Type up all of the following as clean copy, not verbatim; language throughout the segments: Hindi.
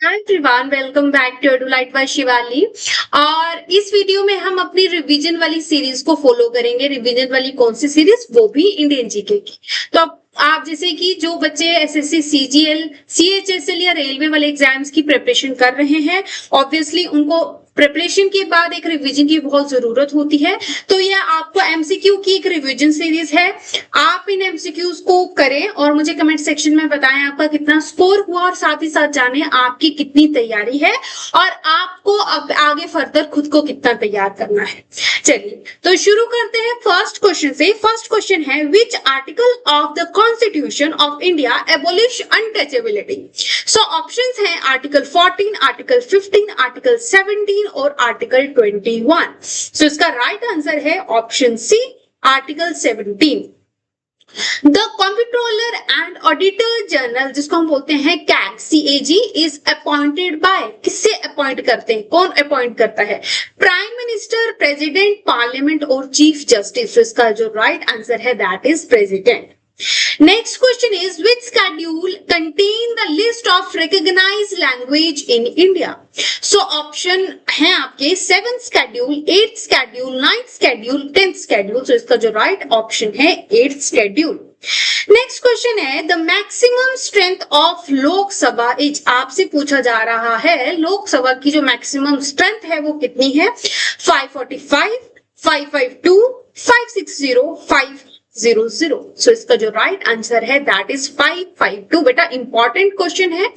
Hi everyone, welcome back to Edulight by Shivali. और इस वीडियो में हम अपनी रिवीजन वाली सीरीज को फॉलो करेंगे। रिवीजन वाली कौन सी सीरीज? वो भी इंडियन जीके की। तो अब आप जैसे कि जो बच्चे एसएससी, सीजीएल, सीएचएसएल या रेलवे वाले एग्जाम्स की प्रिपरेशन कर रहे हैं, ऑब्वियसली उनको प्रिपरेशन के बाद एक रिवीजन की बहुत जरूरत होती है। तो यह आपको एमसीक्यू की एक रिवीजन सीरीज है। आप इन एमसीक्यूज को करें और मुझे कमेंट सेक्शन में बताएं आपका कितना स्कोर हुआ, और साथ ही साथ जाने आपकी कितनी तैयारी है और आपको अब आगे फर्दर खुद को कितना तैयार करना है। चलिए तो शुरू करते हैं फर्स्ट क्वेश्चन से। फर्स्ट क्वेश्चन है, which article of the constitution of India abolish untouchability? So options हैं आर्टिकल 14, आर्टिकल 15, आर्टिकल 17 और आर्टिकल 21। सो इसका राइट आंसर है option C, article 17। The comptroller and auditor general, जिसको हम बोलते हैं CAG, CAG, is appointed by, किससे अपॉइंट करते हैं, कौन अपॉइंट करता है? प्राइम मिनिस्टर, प्रेसिडेंट, पार्लियामेंट और चीफ जस्टिस। तो इसका जो राइट आंसर है that is president. Next question is, which schedule contain the list of recognized language in India? So option है आपके 7th schedule, 8th schedule, 9th schedule, 10th schedule. So इसका जो right option है 8th schedule. नेक्स्ट क्वेश्चन है, the maximum strength of Lok Sabha is, आपसे पूछा जा रहा है लोकसभा की जो मैक्सिमम स्ट्रेंथ है वो कितनी है? 545, 552, 560, 500। सो इसका जो राइट आंसर है दैट इज 552। बेटा इंपॉर्टेंट क्वेश्चन है,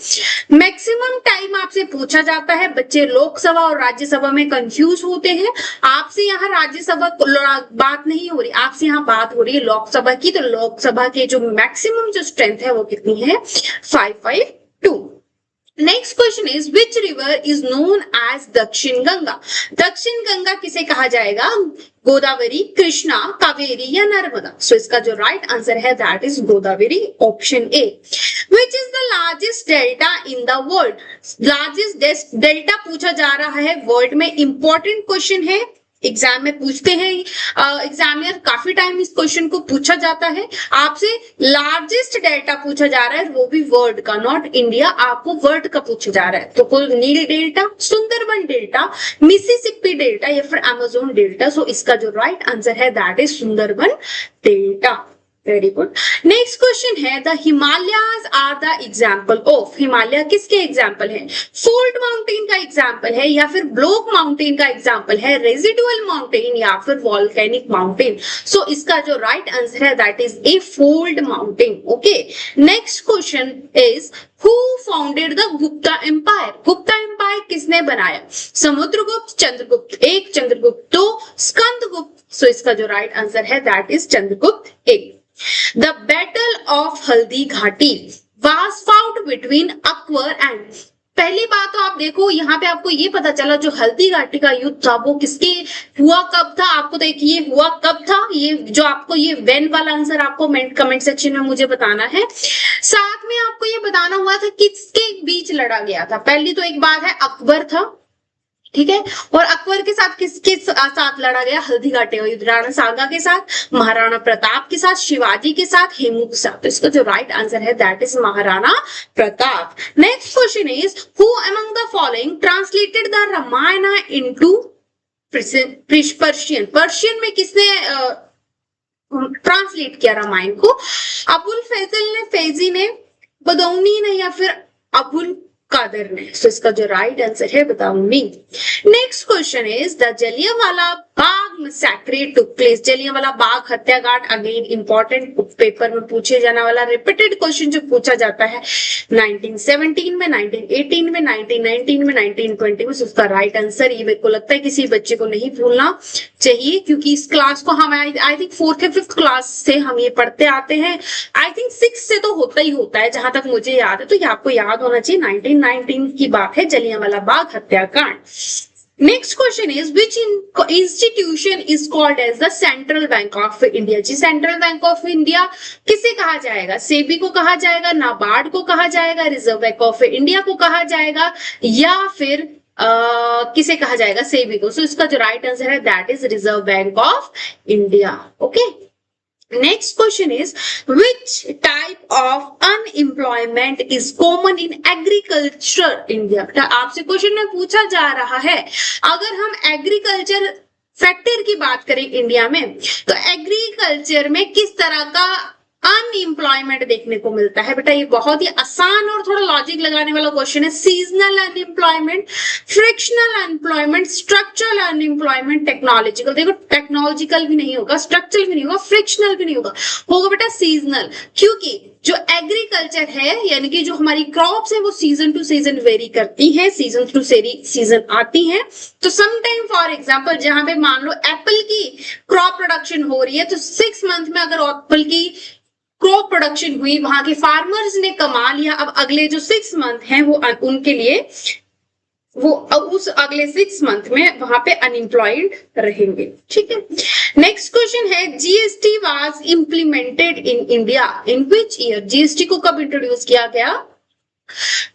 मैक्सिमम टाइम आपसे पूछा जाता है। बच्चे लोकसभा और राज्यसभा में कंफ्यूज होते हैं। आपसे यहाँ राज्यसभा बात नहीं हो रही, आपसे यहाँ बात हो रही है लोकसभा की। तो लोकसभा के जो मैक्सिमम जो स्ट्रेंथ है वो कितनी है? 552। Next question is, which river is known as Dakshin Ganga? दक्षिण गंगा किसे कहा जाएगा? गोदावरी, कृष्णा, कावेरी या नर्मदा? सो इसका जो राइट आंसर है that is Godavari, option A. Which is the largest delta in the world? Largest delta पूछा जा रहा है वर्ल्ड में। इंपॉर्टेंट क्वेश्चन है, एग्जाम में पूछते हैं। एग्जामिनर काफी टाइम इस क्वेश्चन को पूछा जाता है। आपसे लार्जेस्ट डेल्टा पूछा जा रहा है, वो भी वर्ल्ड का, नॉट इंडिया। आपको वर्ल्ड का पूछा जा रहा है। तो कोई Nile delta, Sundarban delta, Mississippi delta या फिर अमेजोन डेल्टा। सो इसका जो राइट आंसर है that is Sundarban delta. Very good. Next question है, the Himalayas are the example of? Himalaya किसके एग्जाम्पल है? फोल्ड माउंटेन का एग्जाम्पल है या फिर ब्लॉक माउंटेन का एग्जाम्पल है, रेजिडुअल माउंटेन या फिर वॉल्केनिक माउंटेन? सो इसका जो राइट आंसर है that is a fold mountain. Okay, next question is, who founded the Gupta empire? Gupta empire किसने बनाया? समुद्रगुप्त, चंद्रगुप्त 1, चंद्रगुप्त 2, स्कंदगुप्त। सो इसका जो राइट आंसर है that is Chandragupta 1। The Battle of Haldi Ghati was fought between Akbar and, पहली बात तो आप देखो यहाँ पे आपको ये पता चला जो हल्दी घाटी का युद्ध था वो किसके हुआ, कब था? आपको देखिए हुआ कब था, ये जो आपको ये वेन वाला आंसर आपको कमेंट सेक्शन में मुझे बताना है। साथ में आपको ये बताना हुआ था किसके बीच लड़ा गया था। पहली तो एक बात है अकबर था, ठीक है, और अकबर के साथ किसके साथ लड़ा गया? हल्दी घाटी का युद्ध। राणा सांगा के साथ, महाराणा प्रताप के साथ, शिवाजी के साथ, हेमू के साथ। तो इसका जो राइट आंसर है that is Maharana Pratap. Next question is, who among the following translated the Ramayana into Persian? Persian में किसने ट्रांसलेट किया रामायण को? अबुल फैजल ने, फैजी ने, बदौनी ने या फिर अबुल कादर ने? तो इसका जो राइट आंसर है Badauni. Next question is, the Jallianwala Bagh massacre took place? Jallianwala Bagh हत्याकांड, अगेन इंपॉर्टेंट पेपर में पूछे जाने वाला रिपीटेड क्वेश्चन जो पूछा जाता है 1917 में, 1918 में, 1919 में, 1920 में। उसका राइट आंसर, ये मेरे को लगता है किसी बच्चे को नहीं भूलना चाहिए, क्योंकि इस क्लास को हम आई थिंक 4th या 5th क्लास से हम ये पढ़ते आते हैं। आई थिंक 6 से तो होता ही होता है जहां तक मुझे याद है। तो ये आपको याद होना चाहिए, 1919 की बात है, जलियांवाला बाग हत्याकांड। Next question is, which institution is called as the central bank of India? जी, सेंट्रल बैंक ऑफ इंडिया किसे कहा जाएगा? सेबी को कहा जाएगा, नाबार्ड को कहा जाएगा, रिजर्व बैंक ऑफ इंडिया को कहा जाएगा या फिर किसे कहा जाएगा? सेबी को। सो इसका जो राइट आंसर है that is reserve bank of India. Okay, next question is which type of unemployment is common in agriculture India. आपसे क्वेश्चन में पूछा जा रहा है, अगर हम एग्रीकल्चर फैक्टर की बात करें इंडिया में, तो एग्रीकल्चर में किस तरह का अनएम्प्लॉयमेंट देखने को मिलता है। बेटा ये बहुत ही आसान और थोड़ा लॉजिक लगाने वाला क्वेश्चन है। Seasonal unemployment, frictional unemployment, structural unemployment, technological. देखो टेक्नोलॉजिकल भी नहीं होगा, स्ट्रक्चरल भी नहीं होगा, फ्रिक्शनल भी नहीं होगा, होगा बेटा सीजनल। क्योंकि जो एग्रीकल्चर है यानी कि जो हमारी क्रॉप्स है वो सीजन टू सीजन वेरी करती है, सीजन टू सीजन आती है। तो समटाइम फॉर एग्जांपल जहां पे मान लो एप्पल की क्रॉप प्रोडक्शन हो रही है, तो 6 मंथ में अगर एप्पल की क्रॉप प्रोडक्शन हुई, वहां के फार्मर्स ने कमा लिया, अब अगले जो 6 मंथ हैं वो उनके लिए वो उस अगले 6 मंथ में वहां पे अनएम्प्लॉयड रहेंगे। ठीक है। नेक्स्ट क्वेश्चन है GST was implemented in India in which year. GST को कब इंट्रोड्यूस किया गया?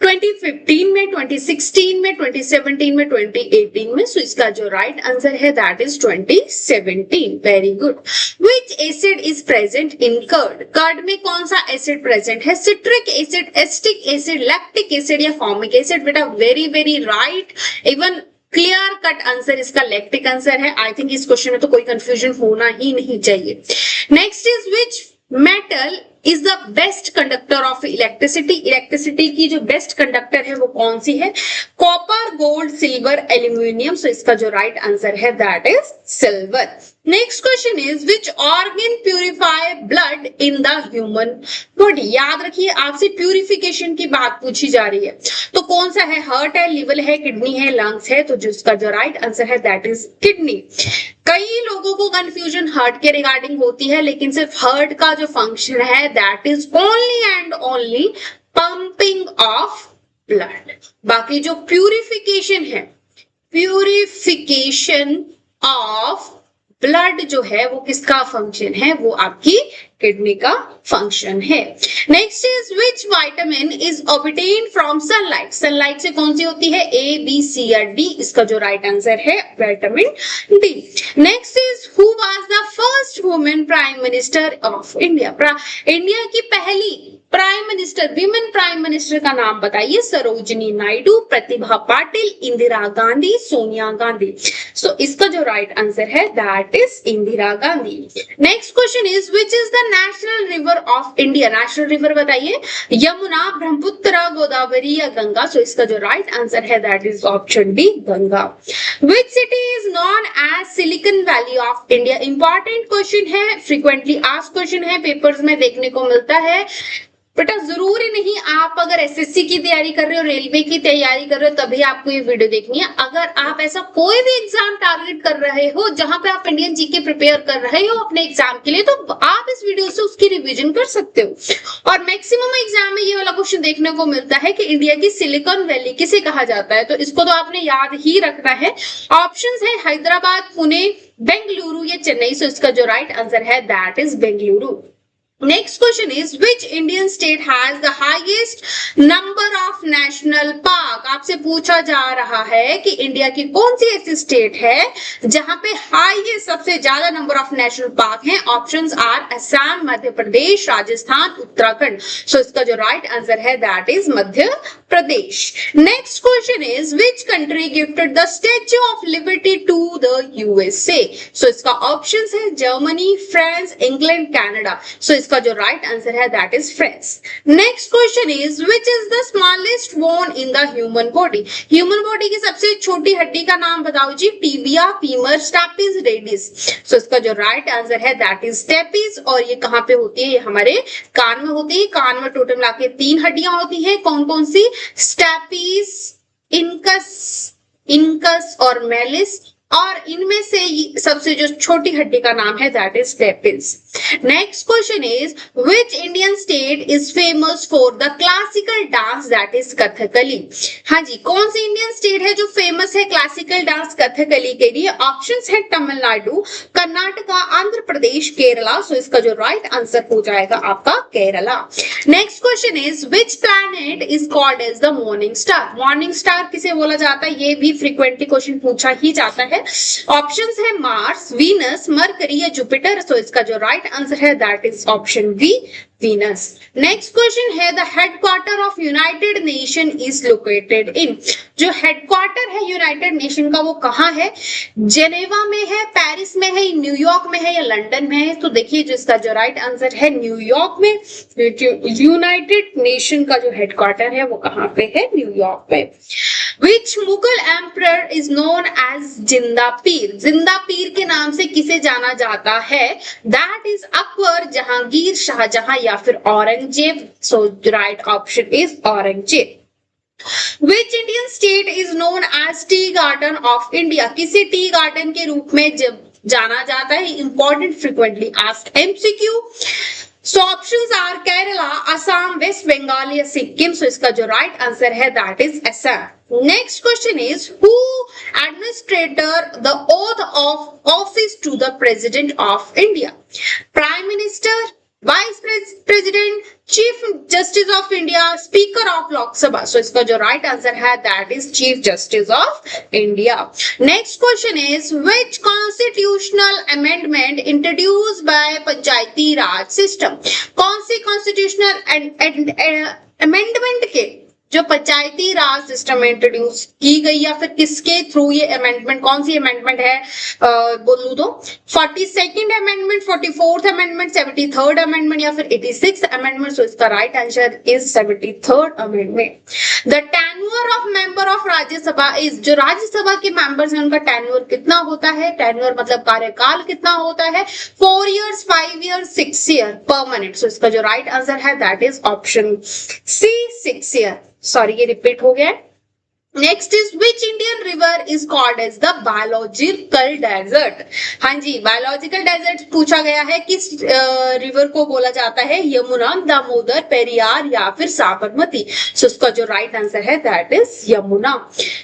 2015 में, 2016 में, 2017 में, 2018 में। सो इसका जो राइट आंसर है that is 2017। Very good. Which acid is present in curd. Curd में कौन सा एसिड प्रेजेंट है? Citric acid, acetic acid, lactic acid या फॉर्मिक एसिड। बेटा very very right, even clear cut answer इसका लैक्टिक आंसर है। आई थिंक इस क्वेश्चन में तो कोई कंफ्यूजन होना ही नहीं चाहिए। Next is which metal is the best conductor of electricity. Electricity की जो बेस्ट कंडक्टर है वो कौन सी है? Copper, gold, silver, aluminium. So इसका जो राइट आंसर है that is silver. Next question is which organ purify blood in the human body. याद रखिए आपसे प्यूरिफिकेशन की बात पूछी जा रही है, तो कौन सा है? हार्ट है, लिवर है, किडनी है, लंग्स है। तो जिसका जो राइट आंसर है दैट इज किडनी। कई लोगों को कंफ्यूजन हार्ट के रिगार्डिंग होती है, लेकिन सिर्फ हार्ट का जो फंक्शन है that is only and only pumping of blood. बाकी जो प्यूरिफिकेशन है, प्यूरिफिकेशन ऑफ ब्लड जो है वो किसका फंक्शन है? वो आपकी किडनी का फंक्शन है। Next is which vitamin is obtained from sunlight. Sunlight से कौन सी होती है? ए, बी, सी या डी। इसका जो राइट आंसर है vitamin D. Next is who was the first women prime minister of India. India की पहली prime minister, women prime minister का नाम बताइए। सरोजिनी नायडू, प्रतिभा पाटिल, इंदिरा गांधी, सोनिया गांधी। सो इसका जो राइट आंसर है that is Indira Gandhi. Next question is which is the national river of India. National river बताइए। यमुना, ब्रह्मपुत्र, गोदावरी या गंगा। सो इसका जो राइट आंसर है that is option D, Ganga. Which city is known as silicon valley of India. Important question है, फ्रीक्वेंटली आस्क्ड क्वेश्चन है, पेपर्स में देखने को मिलता है। बेटा जरूरी नहीं आप अगर एसएससी की तैयारी कर रहे हो, रेलवे की तैयारी कर रहे हो, तभी आपको ये वीडियो देखनी है। अगर आप ऐसा कोई भी एग्जाम टारगेट कर रहे हो जहां पे आप इंडियन जीके प्रिपेयर कर रहे हो अपने एग्जाम के लिए, तो आप इस वीडियो से उसकी रिवीजन कर सकते हो। और मैक्सिमम एग्जाम में ये वाला क्वेश्चन देखने को मिलता है कि इंडिया की सिलिकॉन वैली किसे कहा जाता है, तो इसको तो आपने याद ही रखना है। ऑप्शंस है हैदराबाद, पुणे, बेंगलुरु या चेन्नई। सो इसका जो राइट आंसर है that is Bengaluru. Next question is which Indian state has the highest number of national park। आपसे पूछा जा रहा है कि इंडिया की कौन सी ऐसी स्टेट है जहां पे हाईएस्ट, सबसे ज्यादा नंबर ऑफ नेशनल पार्क हैं। Options are Assam, Madhya Pradesh, Rajasthan, Uttarakhand. So इसका जो राइट आंसर है that is Madhya Pradesh. Next question is which country gifted the Statue of Liberty to the USA. So इसका ऑप्शंस है Germany, France, England, Canada. So इसका जो राइट आंसर है that is France. Next question is which is the smallest bone in the human body. Human body की सबसे छोटी हड्डी का नाम बताओ जी। Tibia, femur, stapes, radius. So इसका जो राइट आंसर है दैट इज स्टेपिस। और ये कहां पे होती है? ये हमारे कान में होती है। कान में टोटल मिलाके 3 हड्डियां होती हैं। कौन कौन सी? स्टेपिस, इनकस और मेलिस। और इनमें से सबसे जो छोटी हड्डी का नाम है that is stapes. Next question is which Indian state is famous for the classical dance that is Kathakali. हाँ जी, कौन सी इंडियन स्टेट है जो फेमस है क्लासिकल डांस कथकली के लिए? ऑप्शंस है तमिलनाडु, कर्नाटका, आंध्र प्रदेश, केरला। सो इसका जो राइट आंसर हो जाएगा आपका Kerala. Next question is which planet is called as the morning star. Morning star किसे बोला जाता है? ये भी फ्रीक्वेंटली क्वेश्चन पूछा ही जाता है। ऑप्शंस है मार्स, वीनस, मरकरी या जुपिटर। सो इसका जो राइट राइट आंसर है that is option B Venus. Next question है the headquarter of United Nation is located in. जो हेडक्वार्टर है यूनाइटेड नेशन का वो कहाँ है? जेनेवा में है, पेरिस में है, न्यूयॉर्क में है या लंदन में है? तो देखिए जिसका जो राइट आंसर है न्यूयॉर्क में। यूनाइटेड नेशन का जो हेडक्वार्टर है वो कहाँ पे है? न्यूयॉर्क पे। Which Mughal emperor is known as जिंदा पीर? जिंदा पीर के नाम से किसे जाना जाता है? That is अकबर, जहांगीर, शाहजहां या फिर Aurangzeb. So the right option is Aurangzeb. Which Indian state is known as tea garden of India? किसे टी गार्डन के रूप में जब जाना जाता है? Important frequently asked MCQ। So options are Kerala, Assam, West Bengal या सिक्किम। So इसका जो right answer है that is Assam। Next question is who administrator the oath of office to the President of India? Prime Minister, Vice President, Chief Justice of India, Speaker of Lok Sabha। So इसका जो right answer है that is Chief Justice of India। Next question is which constitutional amendment introduced by Panchayati Raj system? कौन सी constitutional amendment के जो पंचायती राज सिस्टम में इंट्रोड्यूस की गई या फिर किसके थ्रू ये अमेंडमेंट, कौन सी अमेंडमेंट है? बोलूं तो 42nd amendment, 44th amendment, 73rd amendment या फिर 86th अमेंडमेंट। सो इसका right answer is 73rd amendment. The tenure of member of Rajya Sabha is, जो राज्यसभा के मेंबर्स हैं उनका टेन्योर कितना होता है? टेन्योर मतलब कार्यकाल कितना होता है? 4 years, 5 years, 6 year permanent. So इसका जो राइट आंसर है that is option C 6 year। Sorry ये रिपीट हो गया। Next is which Indian river is called as the biological desert? हाँ जी, बायोलॉजिकल डेजर्ट पूछा गया है किस रिवर को बोला जाता है? यमुना, दामोदर, पेरियार या फिर साबरमती। सो इसका जो राइट आंसर है that is Yamuna.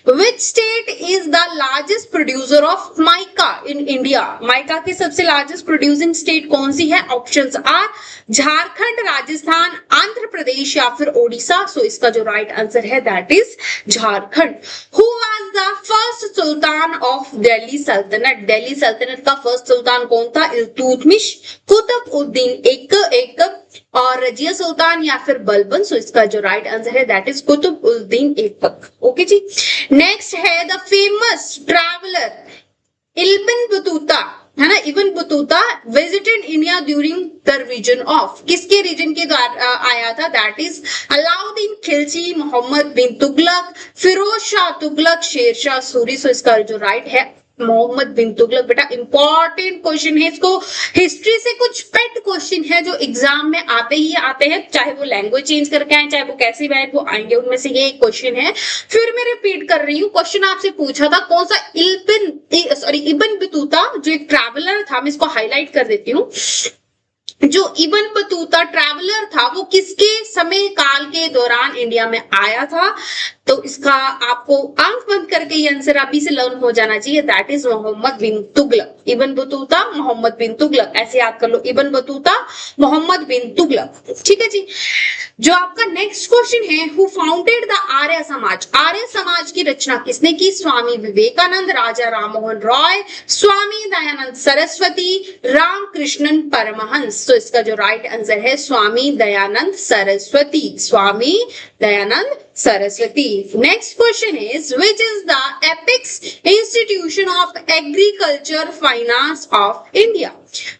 Which state is the largest producer of mica in India? Mica की सबसे लार्जेस्ट प्रोड्यूसिंग स्टेट कौन सी है? ऑप्शंस आर झारखंड, राजस्थान, आंध्र प्रदेश या फिर ओडिशा। सो इसका जो राइट आंसर है that is Jharkhand. Who was the first Sultan of Delhi Sultanate? Delhi सल्तनत का फर्स्ट सुल्तान कौन था? इल्तुतमिश, कुतुबउद्दीन ऐबक और रजिया सुल्तान या फिर बलबन। सो इसका जो राइट आंसर है that is Qutubuddin Aibak. Okay जी। नेक्स्ट है the famous traveller Ibn Battuta, है ना? Ibn Battuta visited India during the reign of, किसके रीजन के द्वारा आया था? That is Alauddin Khilji, Mohammad bin Tughlaq, Firoz Shah Tughlaq, Sher Shah Suri. सो इसका जो राइट है मोहम्मद बिन तुगलक। बेटा इंपॉर्टेंट क्वेश्चन है, इसको हिस्ट्री से कुछ पेट क्वेश्चन है जो एग्जाम में आते ही आते हैं, चाहे वो लैंग्वेज चेंज करके आए, चाहे वो कैसी भी आए, वो आएंगे। उनमें से ये एक क्वेश्चन है। फिर मैं रिपीट कर रही हूँ, क्वेश्चन आपसे पूछा था कौन सा? इब्न बतूता जो एक ट्रैवलर था, मैं इसको हाईलाइट कर देती हूँ। जो इब्न बतूता ट्रैवलर था वो किसके समय काल के दौरान इंडिया में आया था? तो इसका आपको आंख बंद करके ये आंसर अभी से लर्न हो जाना चाहिए। That is Mohammad bin Tughlaq. Ibn Battuta, Mohammad bin Tughlaq, ऐसे याद कर लो। Ibn Battuta, Mohammad bin Tughlaq. ठीक है जी। जो आपका नेक्स्ट क्वेश्चन है, who founded the Arya Samaj? Arya समाज की रचना किसने की? स्वामी विवेकानंद, राजा राममोहन रॉय, स्वामी दयानंद सरस्वती, रामकृष्णन परमहंस। तो इसका जो राइट आंसर है Swami Dayanand Saraswati. Swami Dayanand Saraswati. Next question is which is the apex institution of agriculture finance of India?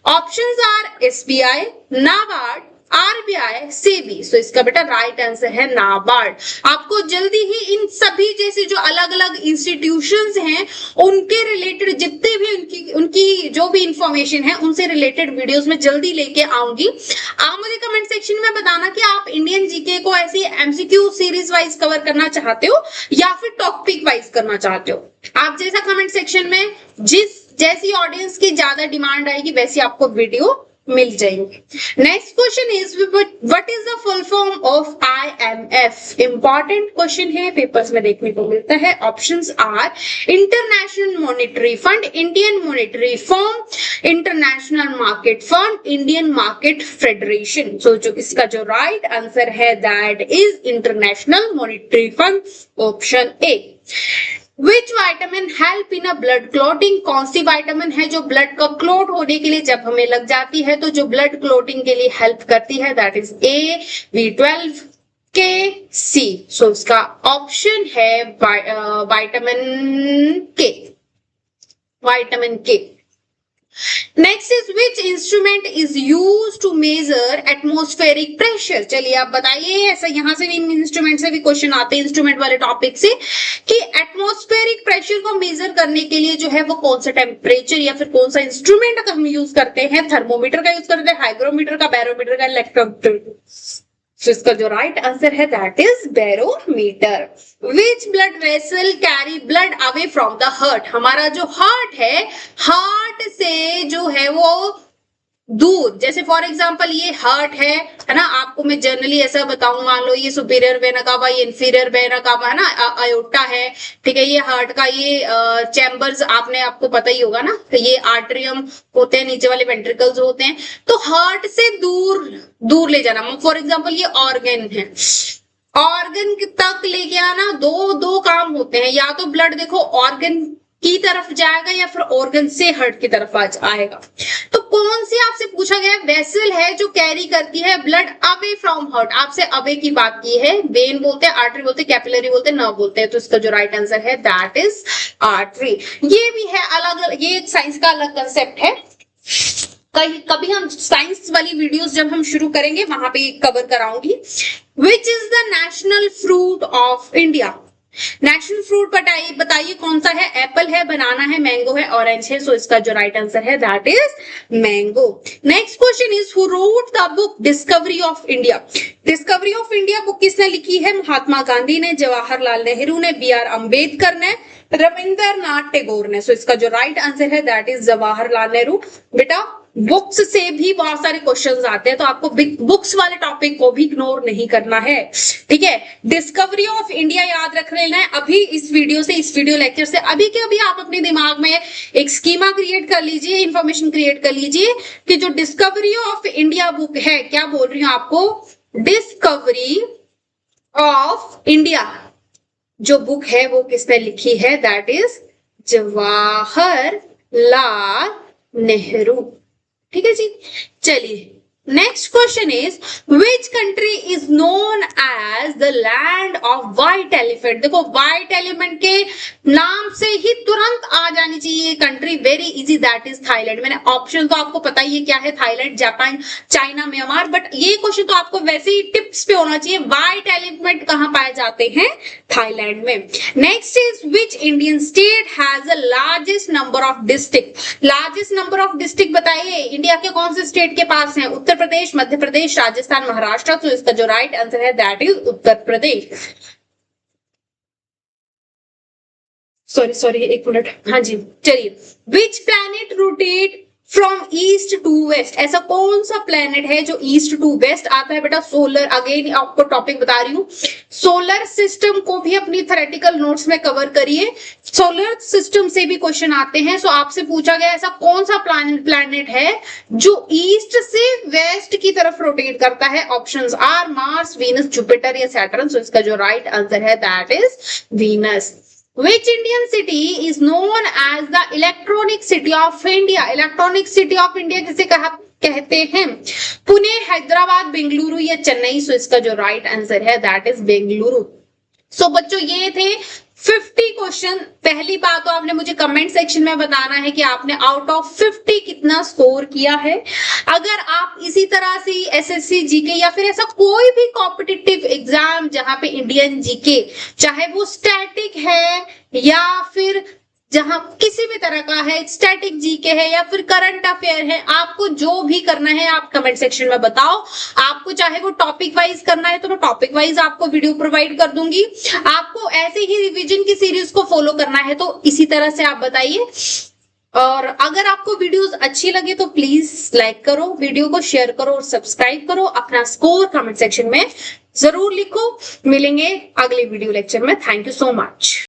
Options are SBI, NABARD, RBI, SEBI। सो इसका बेटा राइट आंसर है नाबार्ड। आपको जल्दी ही इन सभी जैसे जो अलग अलग इंस्टीट्यूशंस हैं उनके रिलेटेड जितने भी उनकी जो भी इंफॉर्मेशन है उनसे रिलेटेड वीडियोस में जल्दी लेके आऊंगी। आप मुझे कमेंट सेक्शन में बताना कि आप इंडियन जीके को ऐसे एमसीक्यू सीरीज वाइज कवर करना चाहते हो या फिर टॉपिक वाइज करना चाहते हो। आप जैसा कमेंट सेक्शन में जैसी ऑडियंस की ज्यादा डिमांड आएगी वैसी आपको वीडियो मिल जाएंगे। Next question is what is the full form of IMF? Important question है, पेपर्स में देखने को मिलता है। Options are International Monetary Fund, Indian Monetary Fund, International Market Fund, Indian Market Federation. So जो इसका जो राइट आंसर है that is International Monetary Fund, option A. Which vitamin help in a blood clotting, कौन सी वाइटामिन है जो ब्लड का क्लॉट होने के लिए जब हमें लग जाती है तो जो ब्लड क्लॉटिंग के लिए हेल्प करती है, दैट इज ए B12 के सी। सो इसका ऑप्शन है vitamin K, vitamin K. Next is which instrument is use to measure atmospheric pressure. चलिए आप बताइए, ऐसा यहां से भी इंस्ट्रूमेंट से भी क्वेश्चन आते हैं, इंस्ट्रूमेंट वाले टॉपिक से, कि एटमॉस्फेरिक प्रेशर को मेजर करने के लिए जो है वो कौन सा टेम्परेचर या फिर कौन सा इंस्ट्रूमेंट हम यूज करते हैं। थर्मोमीटर का यूज करते हैं, हाइग्रोमीटर का, बैरोमीटर का, इलेक्ट्रोमीटर। तो इसका जो राइट आंसर है that is barometer. Which blood vessel carry blood away from the heart. हमारा जो हार्ट है, हार्ट से जो है वो दूर, जैसे फॉर एग्जांपल ये हार्ट है ना, आपको मैं जनरली ऐसा बताऊं, मान लो ये सुपीरियर वेना कावा, ये इंफीरियर वेना कावा है ना, आयोटा है, ठीक है। ये हार्ट का ये चैम्बर्स आपको पता ही होगा ना, तो ये आर्टरियम होते हैं, नीचे वाले वेंट्रिकल्स होते हैं। तो हार्ट से दूर दूर ले जाना, फॉर एग्जाम्पल ये ऑर्गन है, ऑर्गन तक लेके आना, दो काम होते हैं, या तो ब्लड देखो ऑर्गन की तरफ जाएगा या फिर ऑर्गन से हार्ट की तरफ आएगा। तो कौन सी आपसे पूछा गया वेसल है जो कैरी करती है ब्लड अवे फ्रॉम हार्ट, आपसे अवे की बात की है। वेन बोलते हैं, आर्टरी बोलते हैं, कैपिलरी बोलते हैं, नर्व बोलते हैं। तो इसका जो राइट आंसर है दैट इज आर्टरी। ये भी है अलग, ये साइंस का अलग कंसेप्ट है। कभी हम साइंस वाली वीडियोस जब हम शुरू करेंगे वहां पे कवर कराऊंगी। Which is the national fruit of India. National fruit बताइए कौन सा है। एप्पल है, बनाना है, मैंगो है, ऑरेंज है। सो इसका जो राइट आंसर है that is mango. Next question is who wrote the book discovery of India. Discovery of India book किसने लिखी है। महात्मा गांधी ने, जवाहरलाल नेहरू ने, BR अम्बेडकर ने, रविंद्रनाथ टैगोर ने। सो इसका जो राइट आंसर है दैट इज जवाहरलाल नेहरू। बेटा बुक्स से भी बहुत सारे क्वेश्चंस आते हैं, तो आपको बुक्स वाले टॉपिक को भी इग्नोर नहीं करना है, ठीक है। डिस्कवरी ऑफ इंडिया याद रख लेना है। अभी इस वीडियो से, इस वीडियो लेक्चर से अभी के अभी आप अपने दिमाग में एक स्कीमा क्रिएट कर लीजिए, इंफॉर्मेशन क्रिएट कर लीजिए कि जो डिस्कवरी ऑफ इंडिया बुक है, क्या बोल रही हूं आपको, डिस्कवरी ऑफ इंडिया जो बुक है वो किसने लिखी है, दैट इज जवाहरलाल नेहरू, ठीक है जी। चलिए next question is which country is known as the land of white elephant. देखो व्हाइट एलिफेंट के नाम से ही तुरंत आ जानी चाहिए country, very easy, that is Thailand. मैंने ऑप्शन तो आपको पता ही है क्या है, Thailand, Japan, China, Myanmar, but ये क्वेश्चन तो आपको वैसे ही टिप्स पे होना चाहिए। व्हाइट एलिफेंट कहां पाए जाते हैं, थाईलैंड में। Next is which Indian state has the largest number of district. Largest number of district बताइए, इंडिया के कौन से स्टेट के पास है, उत्तर प्रदेश, मध्य प्रदेश, राजस्थान, महाराष्ट्र। तो इसका जो राइट आंसर है that is Uttar Pradesh. Sorry एक मिनट, हाँ जी। चलिए which planet rotate from east to west. ऐसा कौन सा प्लेनेट है जो ईस्ट टू वेस्ट आता है। बेटा सोलर, अगेन आपको टॉपिक बता रही हूँ, सोलर सिस्टम को भी अपनी थ्योरेटिकल नोट्स में कवर करिए। सोलर सिस्टम से भी क्वेश्चन आते हैं। सो आपसे पूछा गया ऐसा कौन सा प्लैनेट है जो ईस्ट से वेस्ट की तरफ रोटेट करता है। Options are Mars, Venus, Jupiter या सैटर्न। सो इसका जो राइट आंसर है that is Venus. Which Indian city is known as the electronic city of India? Electronic city of India किसे कहते हैं, पुणे, हैदराबाद, बेंगलुरु या चेन्नई। सो इसका जो राइट आंसर है दैट इज बेंगलुरु। सो बच्चों ये थे 50 क्वेश्चन। पहली बात तो आपने मुझे कमेंट सेक्शन में बताना है कि आपने आउट ऑफ 50 कितना स्कोर किया है। अगर आप इसी तरह से एसएससी जीके या फिर ऐसा कोई भी कॉम्पिटिटिव एग्जाम जहां पे इंडियन जीके, चाहे वो स्टैटिक है या फिर जहां किसी भी तरह का है, स्टैटिक जीके है या फिर करंट अफेयर है, आपको जो भी करना है आप कमेंट सेक्शन में बताओ। आपको चाहे वो टॉपिक वाइज करना है तो मैं टॉपिक वाइज आपको वीडियो प्रोवाइड कर दूंगी। आपको ऐसे ही रिवीजन की सीरीज को फॉलो करना है तो इसी तरह से आप बताइए। और अगर आपको वीडियोस अच्छी लगे तो प्लीज लाइक करो, वीडियो को शेयर करो और सब्सक्राइब करो। अपना स्कोर कमेंट सेक्शन में जरूर लिखो। मिलेंगे अगले वीडियो लेक्चर में। Thank you so much.